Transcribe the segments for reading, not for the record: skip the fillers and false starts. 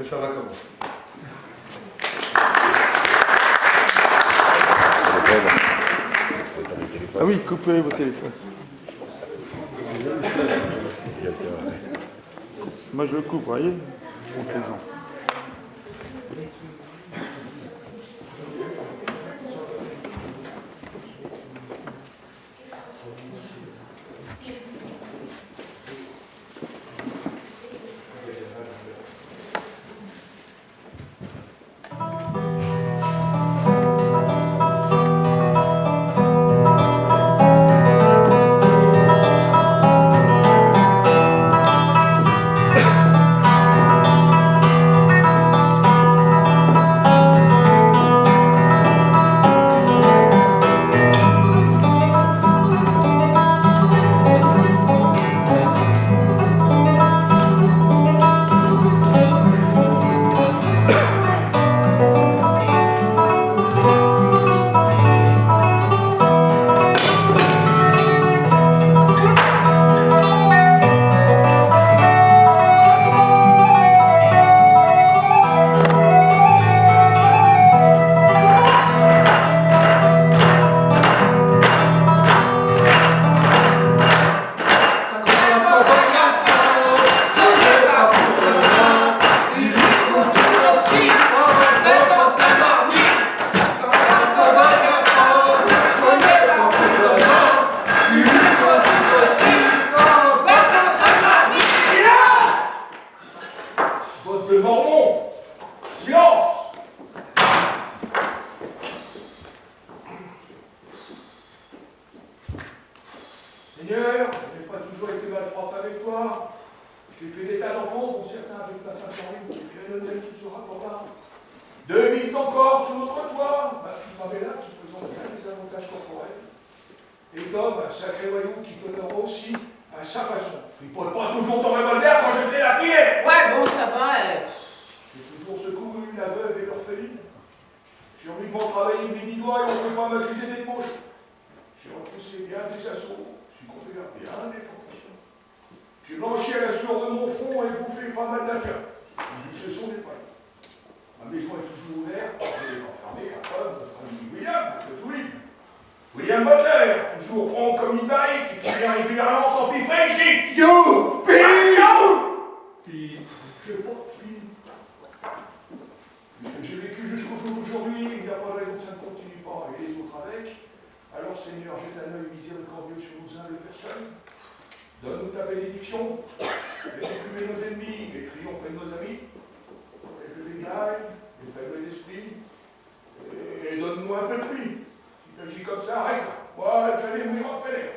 Mais ça va commencer. Ah oui, coupez vos téléphones. Moi je le coupe, vous voyez? On plaisante. Seigneur, je n'ai pas toujours été malpropre avec toi. J'ai fait des tas d'enfants, dont certains avec ma femme Charline, qui est bien honnête, qui sera pour là. 2 minutes encore sur notre toit, ma fille Pamela, qui faisant bien les avantages corporels. Et Tom, un sacré voyou qui t'honore aussi à sa façon. Il ne pose pas toujours ton revolver quand je fais la prière. Ouais, bon, ça va. J'ai toujours secouru la veuve et l'orpheline. J'ai uniquement travaillé mes 10 doigts et on ne peut pas m'accuser d'être moche. J'ai repoussé bien des assauts, j'ai couvert bien des tentations. J'ai blanchi à la sueur de mon front et bouffé pas mal d'Indiens. Ce sont des pailles. Ma maison est toujours ouverte, elle est enfermée à preuve de famille William, de tout libre. William Butler, toujours prompt comme une barrique, qui vient régulièrement s'empiffrer ici. Youpi! Puis, je n'ai pas fini. J'ai vécu jusqu'au jour d'aujourd'hui, il n'y a pas de raison que ça ne continue pas, et les autres avec. Alors, Seigneur, jette un œil miséricordieux sur nos humbles personnes. Donne-nous ta bénédiction. Fais écumer nos ennemis et triompher de nos amis. Protège le bétail, les faibles d'esprit. Et donne-nous un peu de pluie. Si tu agis comme ça, arrête. Moi, j'allais mourir en Rockefeller.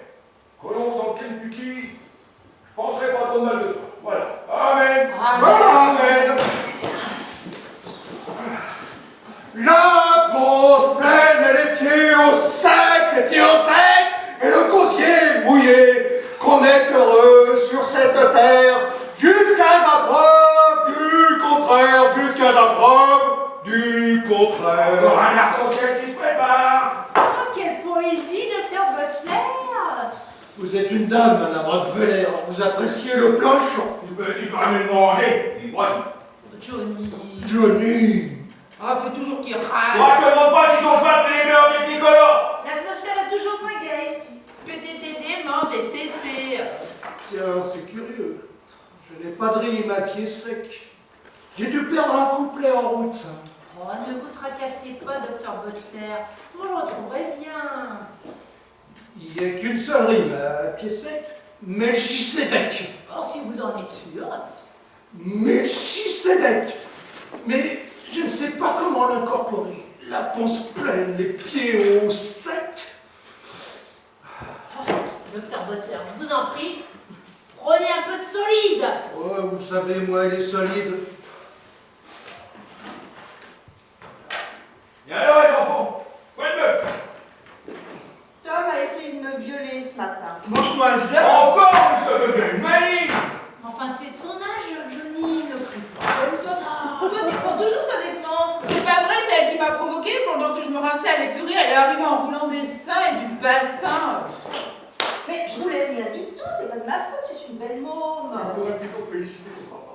Colomb dans le Kentucky, je penserai pas trop mal de toi. Voilà. Amen. Amen. La brosse pleine et les pieds au sec, et le gosier mouillé, qu'on est heureux sur cette terre, jusqu'à la preuve du contraire, jusqu'à la preuve du contraire. Encore un arc-en-ciel qui se prépare. Oh, quelle poésie, docteur Butler! Vous êtes une dame, madame Rockefeller, vous appréciez le planchon. Tu peux quand même manger, ivrogne. Johnny. Johnny. Ah, faut toujours qu'il râle. Moi, je te demande pas si ton cheval fait les meurs des Nicolas. L'atmosphère est toujours très gaie ici. PTTD, mange et tété. Tiens, c'est curieux. Je n'ai pas de rime à pied sec. J'ai dû perdre un couplet en route. Oh, ne vous tracassez pas, docteur Butler. Vous le retrouverez bien. Il n'y a qu'une seule rime à pied sec. Melchisédek. Oh, si vous en êtes sûr. Melchisédek. Mais je ne sais pas comment l'incorporer. La panse pleine, les pieds au sec. Oh, docteur Butler, je vous en prie, prenez un peu de solide. Oh, vous savez, moi, elle est solide. Et alors, les enfants, quoi de neuf? Tom a essayé de me violer ce matin. Moi, je. Encore, ça devient une manie. Enfin, c'est de son âge, Johnny, ne crie pas comme ça. Toi, tu prends toujours sa défense. C'est pas vrai, c'est elle qui m'a provoqué pendant que je me rinçais à l'écurie. Elle est arrivée en roulant des seins et du bassin. Mais je voulais rien du tout, c'est pas de ma faute, c'est une belle môme. On pourrait plutôt féliciter ton papa.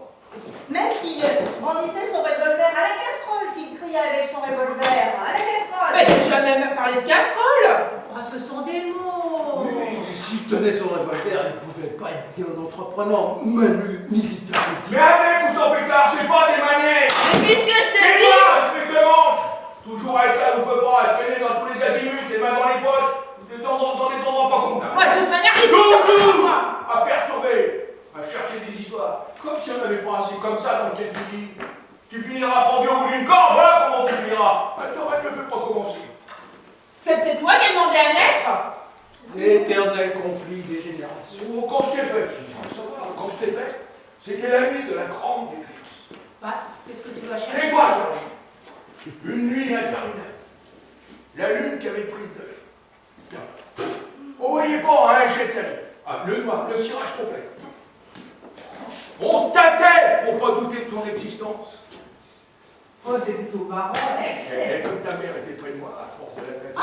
Même qui brandissait son revolver à la casserole, qui criait avec son revolver à la casserole. Mais j'ai jamais même parlé de casserole. Ah, ce sont des mots. Oui, s'il tenait son revolver, il ne pouvait pas être bien entreprenant, même militaire. Mais avec ou sans pétard, c'est pas des manières. Mais puisque je t'ai Et dit... toi, respect de manche. Toujours être là, vous faites pas, à traîner dans tous les azimuts, les mains dans les poches, dans des endroits pas convenables. Moi, de toute manière, il Toujours moi. à perturber, à chercher des histoires. Comme si on avait pas assez comme ça dans quel pays. Tu finiras pendu au bout d'une corde, voilà comment tu finiras. T'aurais mieux fait pas commencer. C'est peut-être moi qui ai demandé à naître. L'éternel conflit des générations. Oh, quand je t'ai fait, je veux savoir, quand je t'ai fait, c'était la nuit de la grande éclipse. Bah, qu'est-ce que tu vas Et chercher? quoi, Charlie? Une nuit interminable. La lune qui avait pris le deuil. Tiens. On voyait pas un jet de salive. Ah, le noir, le cirage complet. On se tâtait pour pas douter de ton existence. Oh, c'est plutôt marrant. Et comme ta mère était près de moi, à force de la tête.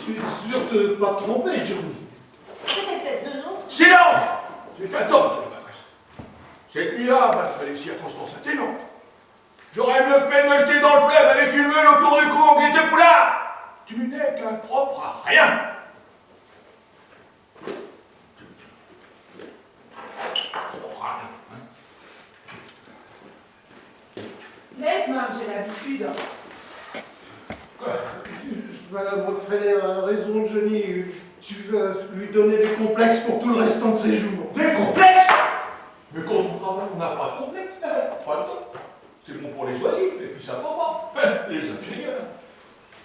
Tu es sûr de ne pas te tromper, Johnny? C'était peut-être 2 jours. Silence! C'est un homme qui m'adresse. Cette nuit-là, malgré les circonstances atténuantes, j'aurais mieux fait de me jeter dans le fleuve avec une meule autour du cou en guise de poulard. Tu n'es qu'un propre à rien. Propre à rien, hein. Laisse, maman, j'ai l'habitude. Madame Rockefeller a raison, Johnny. Tu vas lui donner des complexes pour tout le restant de ses jours. Des complexes? Mais quand on travaille, on n'a pas de complexe. Pas le temps. C'est bon pour les oisifs, et puis ça va pas. Les ingénieurs.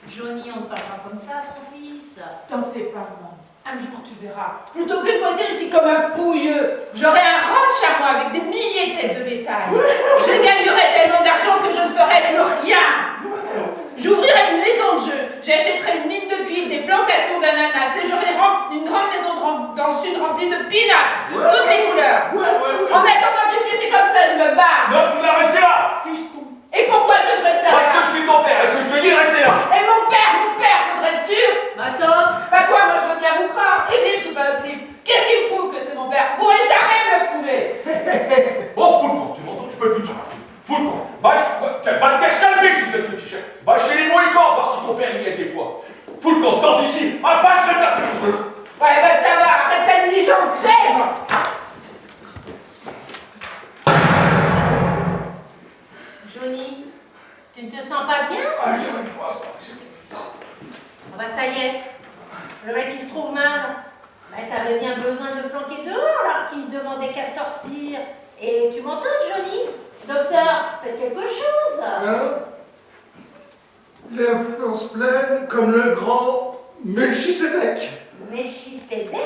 Johnny, on ne parle pas comme ça à son fils. T'en fais pas, maman. Un jour, tu verras. Plutôt que de moisir ici comme un pouilleux, j'aurai un ranch à moi avec des milliers de têtes de bétail. Je gagnerai tellement d'argent que je ne ferai plus rien. J'ouvrirai une maison de jeu, j'achèterai une mine de cuivre, des plantations d'ananas et j'aurai une grande maison dans le sud remplie de peanuts, de toutes les couleurs. En attendant, puisque c'est comme ça, je me barre. Non, tu vas rester là, fiston. Et pourquoi que je reste là? Parce que je suis ton père et que je te dis rester là. Et mon père, faudrait être sûr. Attends. Bah quoi, moi je veux bien vous croire. Eclipse ou pas Eclipse, qu'est-ce qui me prouve que c'est mon père? Vous pourrez jamais me le prouver. Oh, fous le camp, tu m'entends? Je peux plus te faire. Fous le camp. Va te faire scalper si c'est ce que tu cherches. Va chez les Mohicans voir si ton père y est des fois. Fous le camp, sors d'ici. Ah, pas, je te tape. Ouais, bah ça va, arrête ta diligence, crève. Johnny, tu ne te sens pas bien? Ah, j'arrive pas à croire que c'est mon fils. Ah bah ça y est. Le mec qui se trouve mal. Bah t'avais bien besoin de flanquer dehors alors qu'il ne demandait qu'à sortir. Et tu m'entends, Johnny? Docteur, faites quelque chose. Hein? Les ambulances pleines comme le grand Melchisedec. Melchisedec?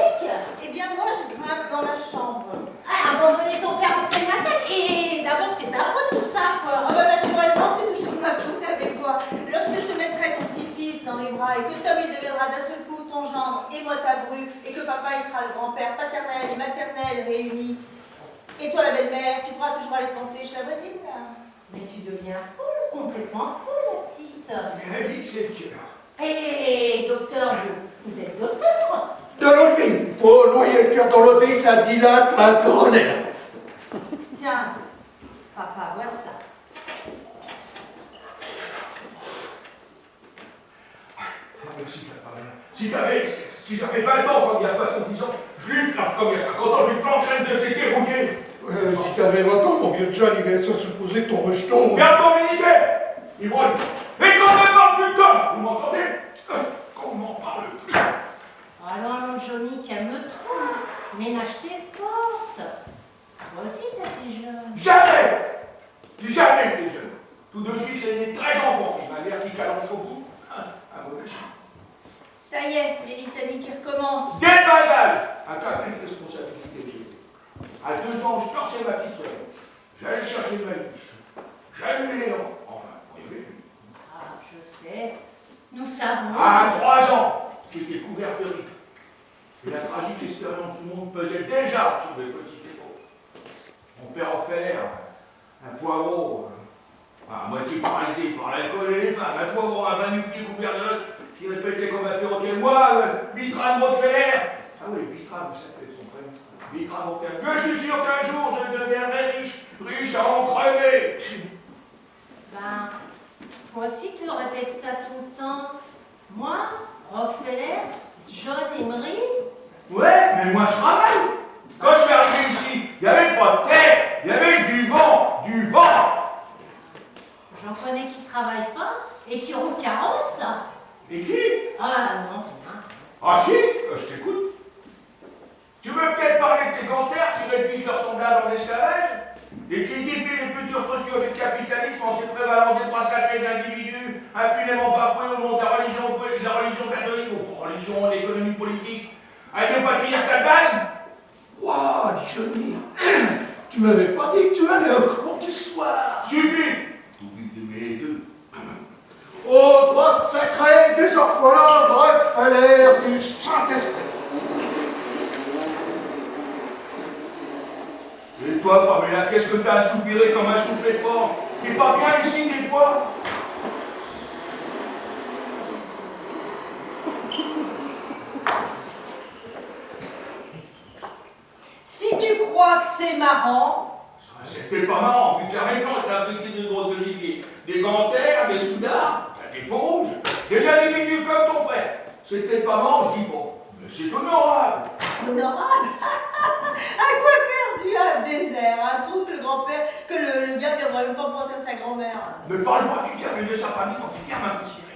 Eh bien, moi, je grimpe dans la chambre. Ah, abandonner ton père en pleine attaque. Et d'abord, c'est ta faute tout ça, quoi. Ah bah, naturellement, c'est toujours de ma faute avec toi. Lorsque je te mettrai ton petit-fils dans les bras et que Tom, il deviendra d'un seul coup ton gendre et moi ta bru, et que papa, il sera le grand-père paternel et maternel réunis, et toi, la belle-mère, tu pourras toujours aller te vanter chez la voisine, là. Mais tu deviens folle, complètement folle, la petite. Mais la vie, c'est le cœur. Hé, docteur, vous êtes docteur? De l'eau de vie. Il faut noyer le cœur dans l'eau de vie, ça dilate un coroner. Tiens, papa, vois ça. Si j'avais 20 ans comme il y a pas 10 ans, je lui plante comme il y a 50 ans, je lui planterais de ses dérouillés. Si t'avais 20 ans, mon vieux John, il est sans supposer que ton rejeton. Viens ton militaire, ivrogne. Et qu'on ne parle plus de Tom, vous m'entendez? Qu'on n'en parle plus. Alors, Johnny, calme-toi. Ménage tes forces. Toi aussi, t'as des jeunes. Jamais été jeune. Tout de suite, j'ai né 13 enfants. Il m'a l'air qui calanche au bout. Un mauvais chien. Ça y est, les litanies qui recommencent. Dès le bas âge, un café de responsabilité que j'ai. À 2 ans, je torchais ma petite soeur. J'allais chercher ma niche. J'allumais les lampes. Enfin, vous voyez. Ah, je sais. Nous savons. À 3 ans, j'étais couvert de rides. Et la tragique expérience du monde pesait déjà sur mes petites épaules. Mon père en fait un poivreau, à moitié paralysé par l'alcool et les femmes, un poivreau à 20 pieds couvert de l'autre, qui répétait comme un perroquet. Moi, Bitram Rockefeller. Ah oui, Bitram, ça fait son prénom. Bitram Rockefeller. Je suis sûr qu'un jour, je deviendrai riche répète ça tout le temps. Moi, Rockefeller, John Emery. Ouais, mais moi je travaille. Quand je suis arrivé ici, il n'y avait pas de terre, il y avait du vent, du vent. J'en connais qui travaillent pas et qui roulent carrosse. Et qui? Ah non, rien. Ah si, je t'écoute. Tu veux peut-être parler de ces gangsters qui réduisent leurs semblables en esclavage et qui défient les futures structures du capitalisme en se prévalant des droits sacrés d'individus impunément bafoués au nom de la religion catholique ou religion de l'économie politique avec le patriarcat de base? Waouh, Johnny, tu m'avais pas dit que tu allais au cours du soir. Suffit. T'oublies de mes deux. Au droit sacré des orphelins Rockefeller du Saint-Esprit. Et toi, Pamela, qu'est-ce que t'as à soupirer comme un soufflet fort? T'es pas bien ici des fois? Si tu crois que c'est marrant, C'était pas marrant, vu carrément t'as affecté de drôles de gibier. Des gangsters, des soudards, t'as des peaux rouges, des individus comme ton frère. C'était pas marrant, je dis pas. Mais c'est honorable. Honorable. À quoi perdu un désert, un trou que le grand-père, que le diable viendra même pas porter à sa grand-mère. Ne parle pas du diable et de sa famille quand tes termes impossibles.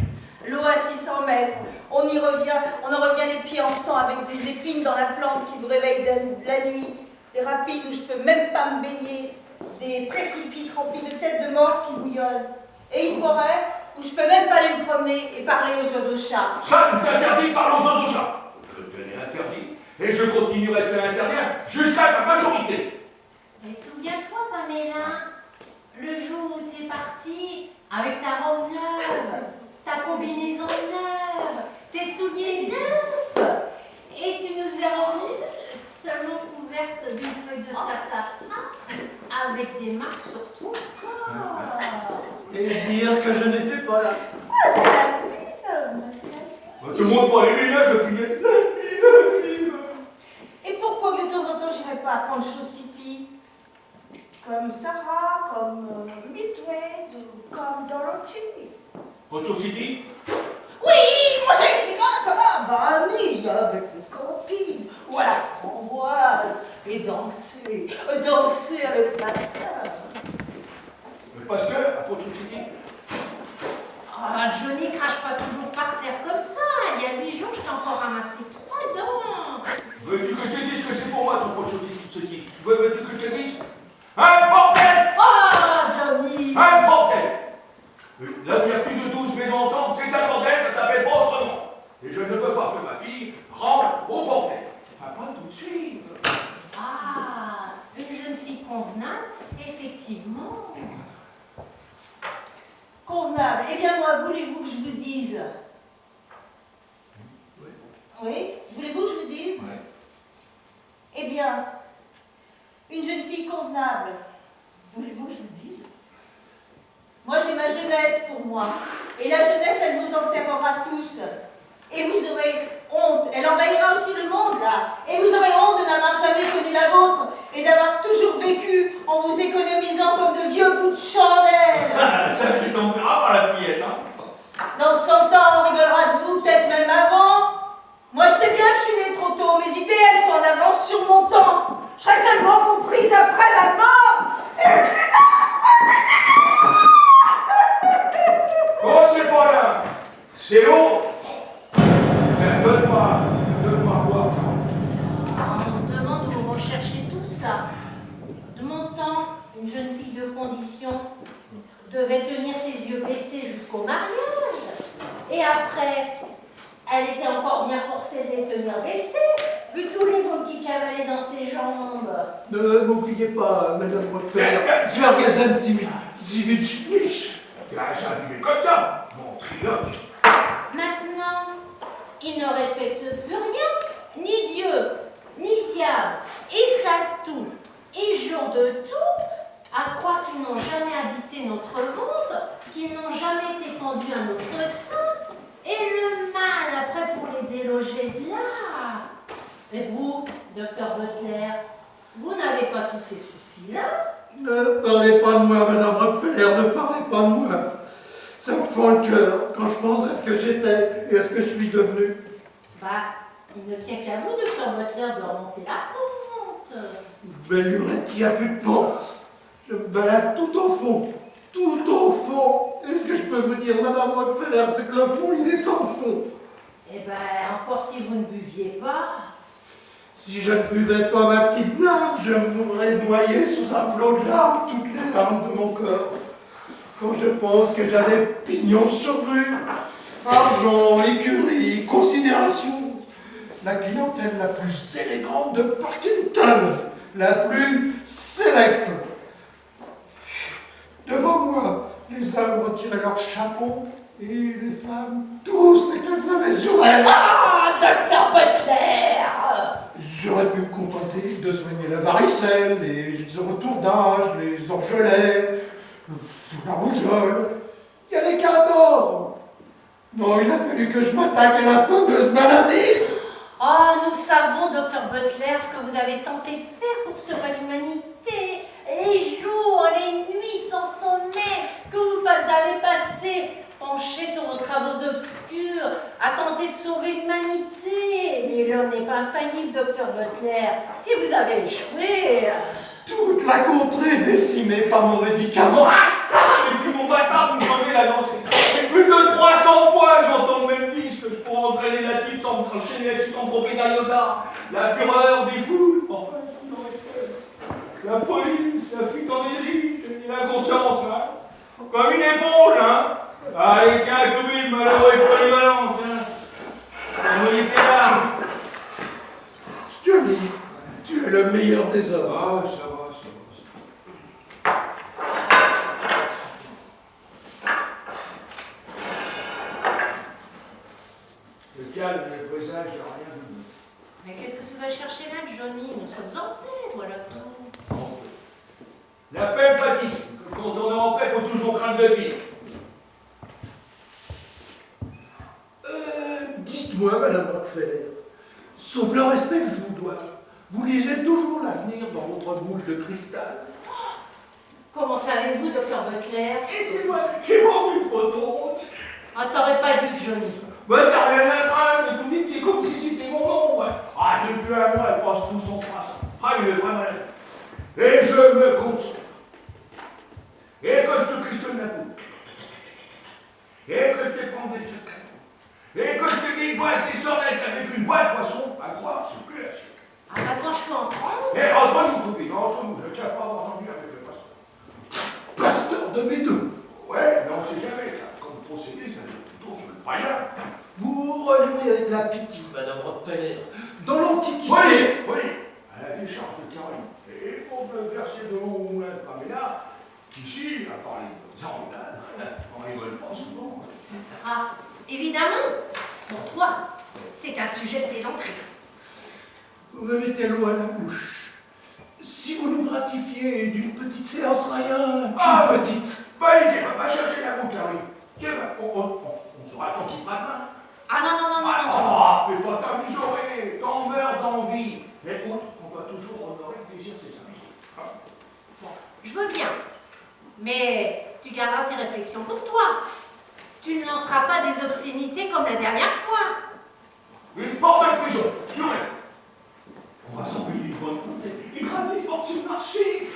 L'eau à 600 mètres, on en revient les pieds en sang avec des épines dans la plante qui vous réveillent la nuit, des rapides où je peux même pas me baigner, des précipices remplis de têtes de mort qui bouillonnent, et une forêt où je peux même pas aller me promener et parler aux oiseaux-chats. Ça, je t'interdis par aux oiseaux chats. Je te l'ai interdit et je continuerai de te l'interdire jusqu'à ta majorité. Mais souviens-toi, Pamela, le jour où t'es partie avec ta robe neuve, ta combinaison neuve, tes souliers neufs, et tu nous as remis seulement couverte d'une feuille de sassafras avec des marques sur tout le corps. Et dire que je n'étais pas là. Ah, c'est la vie, ça. Ne te montre pas les lunettes, je finis. Et pourquoi de temps en temps j'irais pas à Pancho City? Comme Sarah, comme Midway, ou comme Dorothy. Pancho City? Oui, moi j'ai des gars, ça va, vanille avec les copines, ou à la framboise, et danser avec ma sœur. Le pasteur à Pancho City? Ah, Johnny crache pas toujours par terre comme ça. Il y a 8 jours, je t'ai encore ramassé 3 dents. Veux-tu que je te dise que c'est pour moi ton Pancho City? Veux-tu que je te dise? Un bordel! Oh, Johnny! Un bordel! Là où il y a plus de 12 maisons ensemble, c'est un bordel, ça s'appelle pas autrement. Et je ne veux pas que ma fille rentre au bordel. Pas tout de suite. Ah, une jeune fille convenable, effectivement. Convenable. Eh bien moi, voulez-vous que je vous dise? Oui. Oui? Voulez-vous que je vous dise? Ouais. Eh bien, une jeune fille convenable. Voulez-vous que je vous dise? Moi, j'ai ma jeunesse pour moi. Et la jeunesse, elle vous enterrera tous. Et vous aurez honte. Elle envahira aussi le monde, là. Et vous aurez honte de n'avoir jamais connu la vôtre. Et d'avoir toujours vécu en vous économisant comme de vieux bouts de chandelle. Ça qui tombera par la fillette, hein. Dans 100 ans, on rigolera de vous, peut-être même avant. Moi, je sais bien que je suis née trop tôt. Mes idées, elles sont en avance sur mon temps. Je serai seulement comprise après la mort. Et Oh, c'est pas là. C'est haut. Donne-moi voir. On se demande où vous recherchez tout ça. De mon temps, une jeune fille de condition devait tenir ses yeux baissés jusqu'au mariage. Et après, elle était encore bien forcée de les tenir baissés, vu tous les mots qui cavalaient dans ses jambes. Ne m'oubliez pas, Madame Rockefeller. Zwergazen Zivich. Il a s'abîmer comme ça, mon triomphe. Maintenant, ils ne respectent plus rien, ni Dieu, ni diable. Ils savent tout, ils jurent de tout, à croire qu'ils n'ont jamais habité notre ventre, qu'ils n'ont jamais été pendus à notre sein, et le mal après pour les déloger de là. Et vous, docteur Butler, vous n'avez pas tous ces soucis-là? Ne parlez pas de moi, Madame Rockefeller, ne parlez pas de moi. Ça me fend le cœur quand je pense à ce que j'étais et à ce que je suis devenu. Bah, il ne tient qu'à vous, docteur Butler, de remonter la pente. Belle lurette qui a plus de pente. Je me balade tout au fond. Tout au fond. Et ce que je peux vous dire, Madame Rockefeller, c'est que le fond, il est sans fond. Eh ben, encore si vous ne buviez pas. Si je ne buvais pas ma petite nappe, je mourrais noyé sous un flot de larmes, toutes les larmes de mon corps. Quand je pense que j'avais pignon sur rue, argent, écurie, considération, la clientèle la plus élégante de Parkington, la plus sélecte. Devant moi, les hommes retiraient leurs chapeaux et les femmes, tout ce qu'elles avaient sur elles. Ah, docteur Butler! J'aurais pu me contenter de soigner la varicelle, les retours d'âge, les orgelets, la rougeole. Il y avait qu'à tort. Non, il a fallu que je m'attaque à la fameuse maladie. Ah, nous savons, docteur Butler, ce que vous avez tenté de faire pour sauver l'humanité. Les jours, les nuits sans sommeil que vous avez passés penchés sur vos travaux obscurs, à tenter de sauver l'humanité. Mais l'homme n'est pas infaillible, docteur Butler. Si vous avez échoué... Toute la contrée décimée par mon médicament. Ah, et puis mon bâtard, vous enlevez la langue. Plus de 300 fois, j'entends le même disque. Je pourrais entraîner la suite sans enchaîner la suite en propédalioda. La fureur des foules. Enfin, il en reste. La police, la fuite en Égypte, j'ai la conscience, hein. Comme une éponge, hein. Allez, tiens, Covid, malheureux et polyvalence, hein. On y est là. Johnny, tu es le meilleur des hommes. Ah, ça va. Le calme, le présage, rien de mieux. Mais qu'est-ce que tu vas chercher là, Johnny? Nous sommes en paix, voilà tout. La paix fatigue. Quand on est en paix, il faut toujours craindre le pire. Dites-moi, Madame Rockefeller, sauf le respect que je vous dois, vous lisez toujours l'avenir dans votre boule de cristal. Comment savez-vous, docteur Butler? Et c'est moi qui ai vendu photo. Ah, t'aurais pas dû, Johnny. Ouais, t'as rien à craindre, mais tout dit, c'est comme si c'était mon nom, ouais. Ah, depuis un mois, elle passe tout son trace. Ah, il est vraiment malade. Et je me console. Et que je te questionne la bouche. Et que je te prends des secrets. Et que je te dégoisse des oreilles avec une boîte de poisson, à croire, c'est plus la suite. Ah, maintenant je suis en transe. Et entre nous, copine, entre nous, je ne tiens pas à avoir envie avec le pasteur. Pasteur de Médou, Ouais, mais on ne sait jamais, là. Comme procédé, ça doit plutôt sur le païen. vous renouez avec la pitié, Madame Rockefeller, dans l'Antiquité. Oui, à la décharge de Caroline. Et pour me verser de l'eau au moulin de Pamela, qu'ici, à part les ornales, on rigole pas souvent. Ah, évidemment, pour toi, c'est un sujet de plaisanterie. Vous me mettez l'eau à la bouche. Si vous nous gratifiez d'une petite séance rien, Ah, qu'une petite. Pas idée, va changer la boucle, Caroline. On sera tranquille pas demain. Ah non, non, non, non, non. Ah, fais pas ta mijaurée, t'en meurs d'envie. Mais autre, on doit toujours honorer le plaisir de ses amis. Bon, je veux bien, mais tu garderas tes réflexions pour toi. Tu ne lanceras pas des obscénités comme la dernière fois. Une porte de prison, juré. On va s'en payer une bonne comptée. Une gratis porte sur le marché.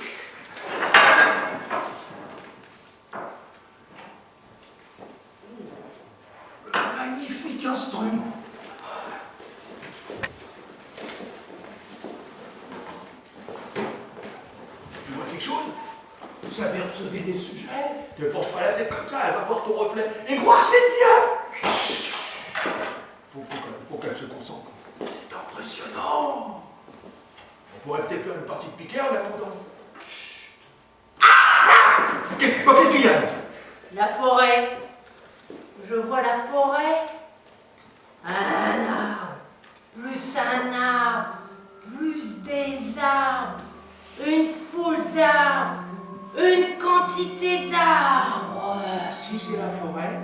Magnifique instrument. Tu vois quelque chose? Vous savez recevoir des sujets? Ne penche pas la tête comme ça, elle va voir ton reflet. Et croire c'est diable! Faut qu'elle se concentre. C'est impressionnant. On pourrait peut-être faire une partie de piquet en attendant. Chut! Qu'est-ce que tu y as? La forêt. Je vois la forêt. Un arbre. Plus un arbre. Plus des arbres. Une foule d'arbres. Une quantité d'arbres. Si c'est la forêt.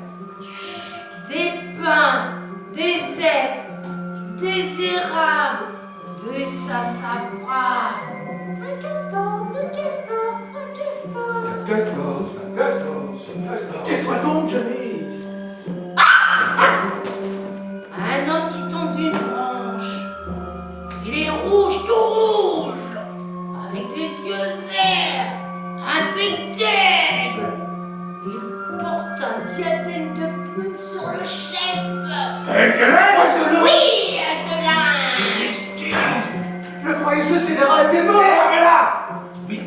Des pins. Des aigles. Des érables. Des sassafras. Un castor. Un castor. Un castor. Un castor. Tais-toi donc, Johnny. Avec un linge? Moi, je le... Oui, de linge. Le premier scélérat était mort. Ferme-la! Oui.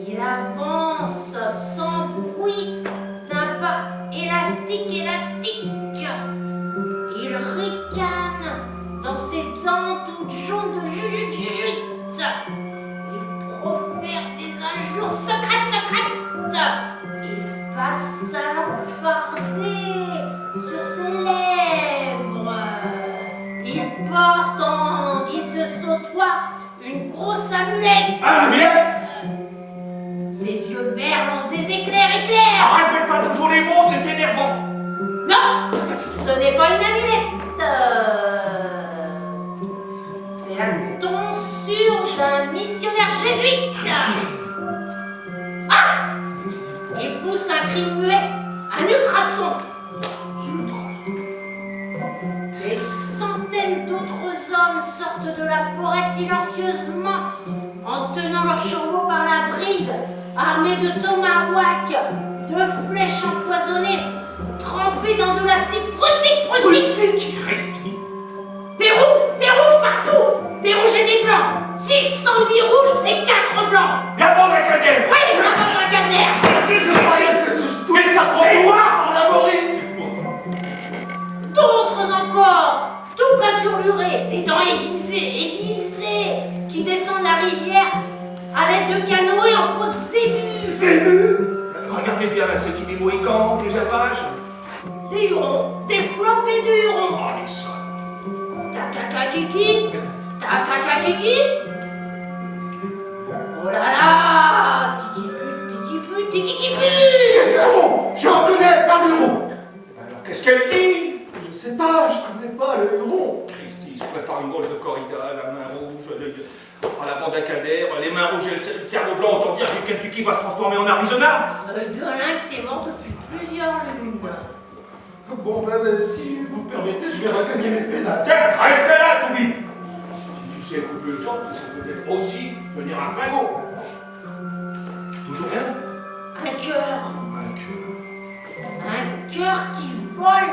Il avance sans bruit d'un pas élastique. Il ricane dans ses dents toutes jaunes de jujute. Il profère des injures secrètes. Il passe à l'enfarder sur ses lèvres. Il porte en guise de sautoir une grosse amulette. Ah, amulette? Ses yeux verts lancent des éclairs. Arrête pas toujours les mots, c'est énervant. Non, ce n'est pas une amulette. C'est la tonsure d'un missionnaire jésuite. Ah! Il pousse un cri muet, un ultrason. Des centaines d'autres hommes sortent de la forêt silencieusement, en tenant leurs chevaux par la bride, armés de tomahawks, de flèches empoisonnées, trempés dans de l'acide prussique. Des rouges partout, des rouges et des blancs, 608 rouges et 4 blancs. La bande à Calder! Oui, je m'appelle la Calder. Je croyais que tous les 4 ans, on l'a mori. D'autres encore, tout peinturlurés, les dents aiguisées, qui descendent la rivière à l'aide de canoës en peau de zébu. Regardez bien, c'est qui des Mohicans, des Apaches? Des hurons, des flopées de hurons. Oh, les sales. Takakakiki. Oh là là, tiki-pu. C'est du héron. J'en connais pas le héron. Alors, qu'est-ce qu'elle dit? Je sais pas, je connais pas le héron. Christy se prépare une drôle de corrida, la main rouge, la bande à Calder, les mains rouges et le cerveau blanc, autant dire que le Kentucky va se transformer en Arizona. De lynx est mort depuis plusieurs lunes. Bon, ben, si vous permettez, je vais regagner mes pédales. Tiens, reste là, Toubi. Si tu sais couper le temps, c'est peut-être aussi devenir un fringot. Toujours rien? Un cœur. Un cœur. Un cœur qui vole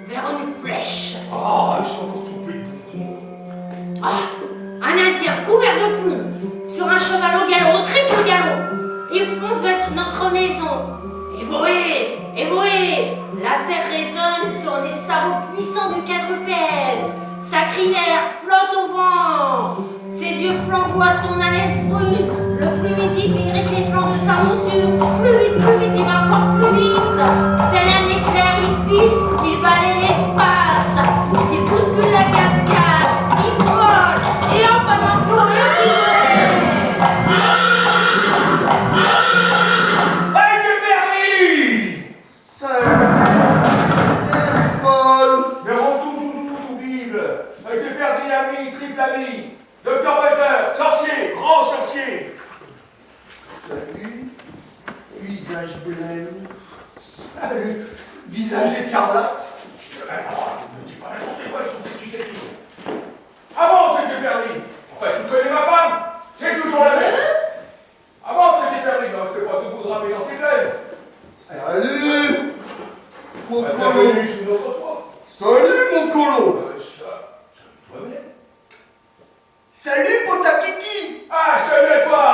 vers une flèche. Ah, ils sont encore tout petits. Ah, un Indien couvert de plumes, sur un cheval au galop, au triple galop. Il fonce vers notre maison. Évohé, la terre résonne sur les sabots puissants du quadrupède. Sa crinière flotte au vent. Ses yeux flamboient son haleine brune. Le plumitif irrite les flancs de sa monture. Plus vite, il va encore plus vite. Tel un éclair, il fiche, il balaye l'espace. Il bouscule la cascade, il vole, et en pendant pleurer. Allez, que Bernie! Salut, Paul. Mais range toujours tout Bible. Avec des perdrix amis, triple amis. Docteur Butter, sorcier, grand sorcier. Salut, visage blême. Salut, visage écarlate. Ne dis pas n'importe quoi, tu sais tout. Avant, c'était Bernie. Enfin, tu connais ma femme? C'est toujours la même. Avant, c'était Bernie, non, je peux pas tout vous draper dans tes plaines. Salut, mon colo. Bienvenue sous notre toit. Salut, mon colo. Ça, toi-même. Salut, Potakiki. Ah, salut à toi!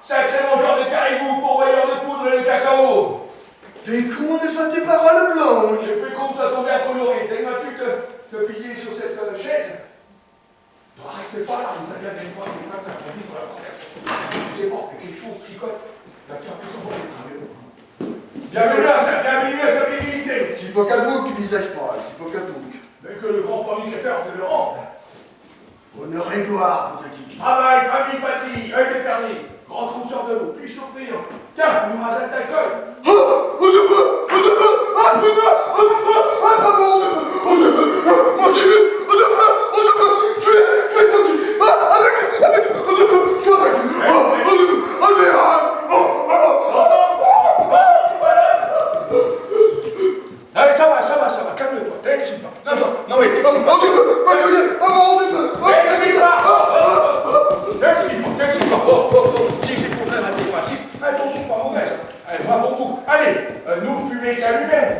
Sacré mangeur de caribou, pourvoyeur de poudre et de cacao! Fais con de faire tes paroles blanches. J'ai plus compte ça tomber à colorer. T'aimes-tu te plier sur cette chaise? Ne restez pas là, vous avez avec moi, les femmes s'accomplissent dans la conversation. Je sais pas, quelque chose tricote. La carte est sans bienvenue à sa fidélité. Chipocadouk, visage pâle, Chipocadouk. Mais que le grand fornicateur de le rende. Honneur et gloire, Potakiki. Travail, famille, patrie, œil éterni. Grand trousseur de l'eau, puis-je t'offrir? Tiens, une rasade d'alcool. Ah, on ne veut, ah, papa, on ne veut, moi j'ai vu, on ne veut, tu es tranquille, ah, avec, on ne veut, tu es tranquille, on est Non mais ça va, calme-toi, t'excites pas. Non mais t'excites pas. on ne veut, quoi que les, on ne veut, T'excites pas. Si c'est pour faire un tes principes, elles t'en sont pas mauvaises. Elles vont bon goût. Allez, nous fumer qu'à l'humaine.